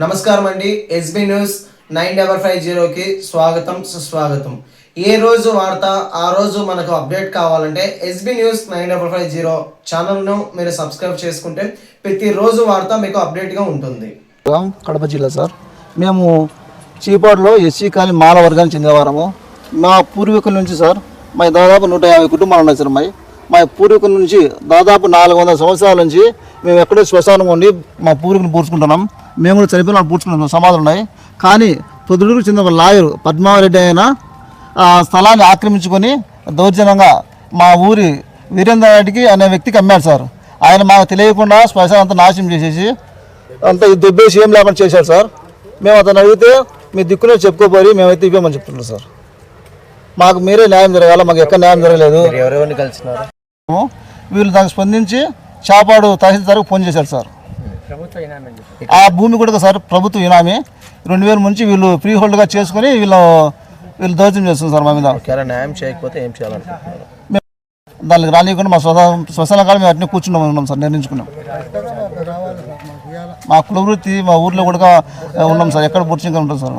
నమస్కారం అండి. SB news 9550కి స్వాగతం సుస్వాగతం. ఏ రోజు వార్త ఆ రోజు మనకు అప్డేట్ కావాలంటే ఎస్బీ న్యూస్ 9550 ఛానల్ను మీరు సబ్స్క్రైబ్ చేసుకుంటే ప్రతిరోజు వార్త మీకు అప్డేట్గా ఉంటుంది. కడప జిల్లా సార్, మేము చీపాడులో ఎస్సీ కాలనీ మాల వర్గానికి చెందేవారము. మా పూర్వీకుల నుంచి సార్ మా దాదాపు 150 కుటుంబాలు ఉన్నాయి సార్. మా పూర్వీకుల నుంచి దాదాపు 400 సంవత్సరాల నుంచి మేము ఎక్కడో శ్మశానం ఉండి మా పూర్వీకులను పూడ్చుకుంటున్నాం. మేము కూడా చనిపోయిన వాళ్ళు పూడ్చుకుంటున్నాం, సమాధులు ఉన్నాయి. కానీ పొద్దుటూరుకు చెందిన ఒక లాయరు పద్మావరెడ్డి ఆయన ఆ స్థలాన్ని ఆక్రమించుకొని దౌర్జన్యంగా మా ఊరి వీరేంద్ర రెడ్డికి అనే వ్యక్తికి అమ్మాడు సార్. ఆయన మాకు తెలియకుండా శ్మశానం అంతా నాశనం చేసేసి అంతా దుబ్బేసి ఏం లేకుండా చేశాడు సార్. మేము అతను అడిగితే మీ దిక్కునే చెప్పుకోపోయి మేమైతే ఇవ్వమని చెప్తున్నాం సార్. మాకు మీరే న్యాయం జరగాల, మాకు ఎక్కడ న్యాయం జరగలేదు. ఎవరెవరిని కలిసినారు? వీళ్ళు దానికి స్పందించి చాపాడు తహసీల్దార్కు ఫోన్ చేశారు సార్. ఆ భూమి కూడా సార్ ప్రభుత్వ ఇనామీ 2000 నుంచి వీళ్ళు ఫ్రీ హోల్డ్గా చేసుకుని వీళ్ళు దౌర్జన్యం చేస్తున్నారు సార్ మా మీద. న్యాయం చేయకపోతే ఏం చేయాలనుకుంటున్నారు? దానికి రానియకుండా మా శ్మశాన కాలం మేము అట్నే కూర్చున్నాం ఉన్నాం సార్, నిర్ణయించుకున్నాం. మా కులవృత్తి మా ఊర్లో కూడా ఉన్నాం సార్, ఎక్కడ పూర్తిగా ఉంటాం సార్.